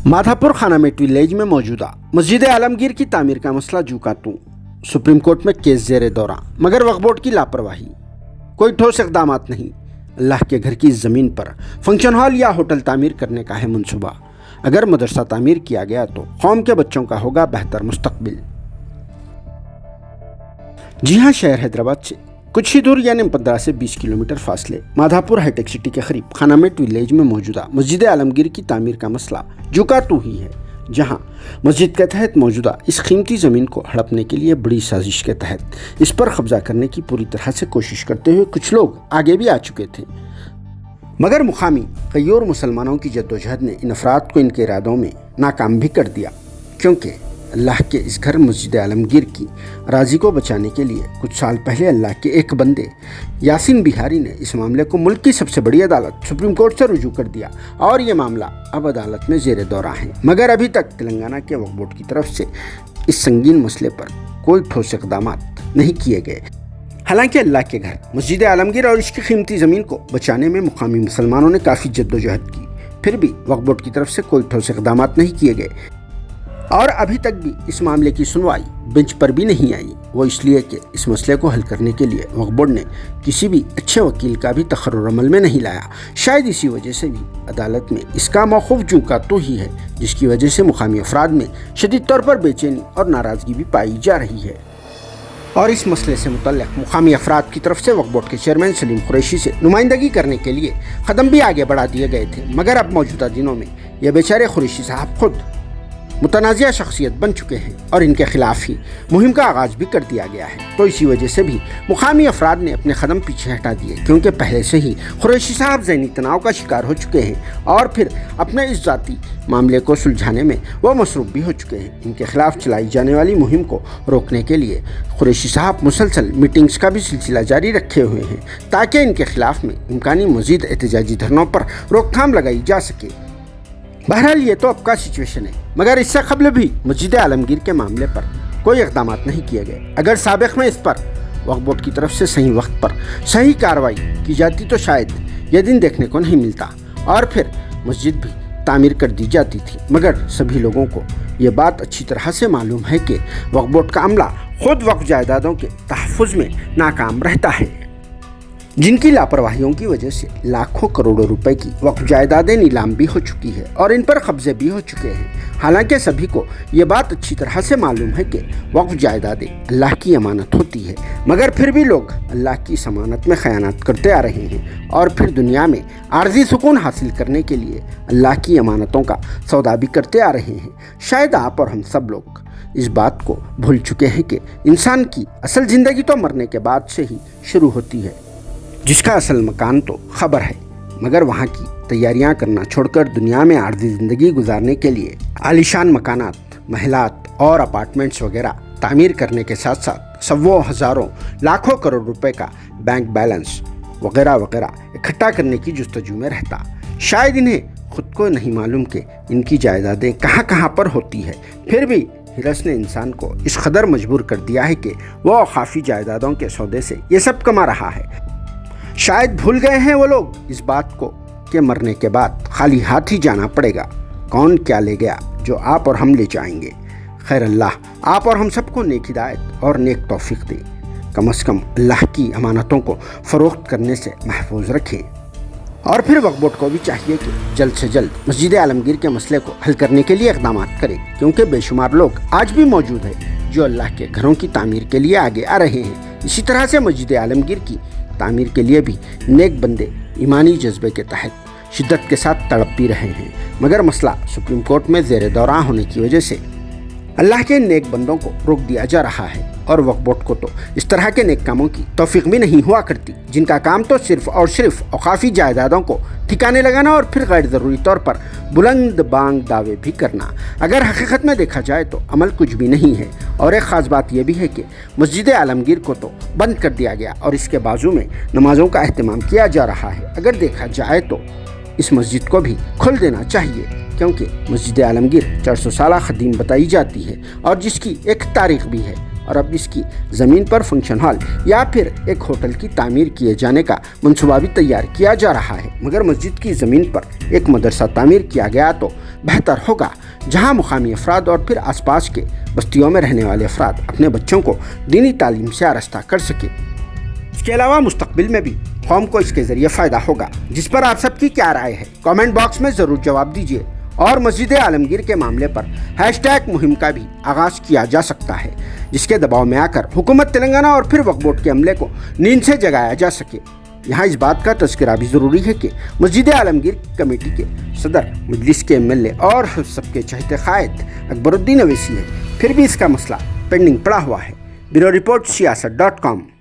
Madhapur खानामेट village में मौजूदा मस्जिद आलमगीर की तामीर का मसला जू का तू सुप्रीम कोर्ट में केस जेर दौरा, मगर वक्फ बोर्ड की लापरवाही, कोई ठोस इकदाम नहीं। अल्लाह के घर की ज़मीन पर फंक्शन हॉल या होटल तामीर करने का है मंसूबा। अगर मदरसा तामीर किया गया तो कौम के बच्चों का होगा बेहतर मुस्तकबिल। जी हाँ, शहर हैदराबाद से कुछ ही दूर यानी 15 से 20 किलोमीटर फासले माधापुर हाईटेक सिटी के करीब खानामेट विलेज में मौजूदा मस्जिद आलमगीर की तामीर का मसला जुकातू ही है, जहां मस्जिद के तहत मौजूदा इस कीमती ज़मीन को हड़पने के लिए बड़ी साजिश के तहत इस पर कब्जा करने की पूरी तरह से कोशिश करते हुए कुछ लोग आगे भी आ चुके थे, मगर मुकामी कई और मुसलमानों की जद्दोजहद ने इन अफराद को इनके इरादों में नाकाम भी कर दिया, क्योंकि अल्लाह के इस घर मस्जिद आलमगीर की राजी को बचाने के लिए कुछ साल पहले अल्लाह के एक बंदे यासीन बिहारी ने इस मामले को मुल्क की सबसे बड़ी अदालत सुप्रीम कोर्ट से रुजू कर दिया और ये मामला अब अदालत में जेर दौरा है। मगर अभी तक तेलंगाना के वक्फ बोर्ड की तरफ से इस संगीन मसले पर कोई ठोस इक़दाम नहीं किए गए। हालांकि अल्लाह के घर मस्जिद आलमगीर और इसकी कीमती ज़मीन को बचाने में मुकामी मुसलमानों ने काफ़ी जद्दोजहद की, फिर भी वक्फ बोर्ड की तरफ से कोई ठोस इक़दाम नहीं किए गए और अभी तक भी इस मामले की सुनवाई बेंच पर भी नहीं आई। वो इसलिए कि इस मसले को हल करने के लिए वक्फ बोर्ड ने किसी भी अच्छे वकील का भी तखर्रुर अमल में नहीं लाया। शायद इसी वजह से भी अदालत में इसका मौक़ूफ़ जुका तो ही है, जिसकी वजह से मुकामी अफराद में शदीद तौर पर बेचैनी और नाराज़गी भी पाई जा रही है। और इस मसले से मुतल्लिक़ मुकामी अफराद की तरफ से वक्फ बोर्ड के चेयरमैन सलीम कुरैशी से नुमाइंदगी करने के लिए कदम भी आगे बढ़ा दिए गए थे, मगर अब मौजूदा दिनों में यह बेचारे कुरैशी साहब खुद मुतनाज़िया शख्सियत बन चुके हैं और इनके खिलाफ ही मुहिम का आगाज़ भी कर दिया गया है। तो इसी वजह से भी मुकामी अफराद ने अपने कदम पीछे हटा दिए, क्योंकि पहले से ही कुरैशी साहब ज़हनी तनाव का शिकार हो चुके हैं और फिर अपने इस ज़ाती मामले को सुलझाने में वो मसरूफ़ भी हो चुके हैं। इनके खिलाफ चलाई जाने वाली मुहिम को रोकने के लिए कुरैशी साहब मुसलसल मीटिंग्स का भी सिलसिला जारी रखे हुए हैं, ताकि इनके खिलाफ में इम्कानी मज़ीद एहतजाजी धरनों पर रोकथाम लगाई जा सके। बहरहाल ये तो अब का सिचुएशन है, मगर इससे कबल भी मस्जिद आलमगीर के मामले पर कोई इक़दाम नहीं किए गए। अगर साबिक़ में इस पर वक्फ बोर्ड की तरफ से सही वक्त पर सही कार्रवाई की जाती तो शायद यह दिन देखने को नहीं मिलता और फिर मस्जिद भी तामीर कर दी जाती थी। मगर सभी लोगों को ये बात अच्छी तरह से मालूम है कि वक्फ बोर्ड का अमला खुद वक्फ जायदादों के तहफ़्फ़ुज़ में नाकाम रहता है, जिनकी लापरवाहियों की वजह से लाखों करोड़ों रुपए की वक्फ जायदादें नीलाम भी हो चुकी है और इन पर कब्जे भी हो चुके हैं। हालांकि सभी को ये बात अच्छी तरह से मालूम है कि वक्फ जायदादें अल्लाह की अमानत होती है, मगर फिर भी लोग अल्लाह की इस अमानत में खयानत करते आ रहे हैं और फिर दुनिया में आर्जी सुकून हासिल करने के लिए अल्लाह की अमानतों का सौदा भी करते आ रहे हैं। शायद आप और हम सब लोग इस बात को भूल चुके हैं कि इंसान की असल ज़िंदगी तो मरने के बाद से ही शुरू होती है, जिसका असल मकान तो खबर है, मगर वहाँ की तैयारियाँ करना छोड़कर दुनिया में आर्जी ज़िंदगी गुजारने के लिए आलीशान मकानात, महलात और अपार्टमेंट्स वगैरह तामीर करने के साथ साथ सवों हज़ारों लाखों करोड़ रुपए का बैंक बैलेंस वगैरह वगैरह इकट्ठा करने की जुस्तजू में रहता। शायद इन्हें खुद को नहीं मालूम कि इनकी जायदादें कहाँ कहाँ पर होती है, फिर भी हिरस ने इंसान को इस कदर मजबूर कर दिया है कि वह काफ़ी जायदादों के सौदे से ये सब कमा रहा है। शायद भूल गए हैं वो लोग इस बात को कि मरने के बाद खाली हाथ ही जाना पड़ेगा। कौन क्या ले गया जो आप और हम ले जाएंगे। खैर, अल्लाह आप और हम सबको नेक हिदायत और नेक तौफीक दे। कम से कम अल्लाह की अमानतों को फ़रोख्त करने से महफूज रखें। और फिर वक्फ बोर्ड को भी चाहिए कि जल्द से जल्द मस्जिद आलमगीर के मसले को हल करने के लिए इक़दाम करें, क्योंकि बेशुमार लोग आज भी मौजूद हैं जो अल्लाह के घरों की तामीर के लिए आगे आ रहे हैं। इसी तरह से मस्जिद आलमगीर की तामीर के लिए भी नेक बंदे ईमानी जज्बे के तहत शिद्दत के साथ तड़प भी रहे हैं, मगर मसला सुप्रीम कोर्ट में ज़ेर दौरा होने की वजह से अल्लाह के नेक बंदों को रोक दिया जा रहा है और वक्फ बोर्ड को तो इस तरह के नेक कामों की तौफीक भी नहीं हुआ करती, जिनका काम तो सिर्फ़ और सिर्फ औकाफ़ी जायदादों को ठिकाने लगाना और फिर गैर ज़रूरी तौर पर बुलंद बांग दावे भी करना। अगर हकीकत में देखा जाए तो अमल कुछ भी नहीं है। और एक ख़ास बात यह भी है कि मस्जिद आलमगीर को तो बंद कर दिया गया और इसके बाजू में नमाज़ों का अहतमाम किया जा रहा है। अगर देखा जाए तो इस मस्जिद को भी खोल देना चाहिए, क्योंकि मस्जिद आलमगीर 400 साल क़दीम बताई जाती है और जिसकी एक तारीख़ भी है। और अब इसकी ज़मीन पर फंक्शन हॉल या फिर एक होटल की तामीर किए जाने का मंसूबा भी तैयार किया जा रहा है। मगर मस्जिद की ज़मीन पर एक मदरसा तामीर किया गया तो बेहतर होगा, जहां मुकामी अफराद और फिर आसपास के बस्तियों में रहने वाले अफराद अपने बच्चों को दीनी तालीम से आरास्ता कर सके। इसके अलावा मुस्तकबिल में भी कौम को इसके ज़रिए फ़ायदा होगा। जिस पर आप सबकी क्या राय है, कमेंट बॉक्स में ज़रूर जवाब दीजिए। और मस्जिद आलमगीर के मामले पर हैशटैग मुहिम का भी आगाज़ किया जा सकता है, जिसके दबाव में आकर हुकूमत तेलंगाना और फिर वक्फ बोर्ड के अमले को नींद से जगाया जा सके। यहाँ इस बात का तज़किरा भी ज़रूरी है कि मस्जिद आलमगीर कमेटी के सदर, मजलिस के MLA और सबके चहेते कायद अकबरुद्दीन अवैसी है, फिर भी इसका मसला पेंडिंग पड़ा हुआ है। Bureau report siyaasat.com।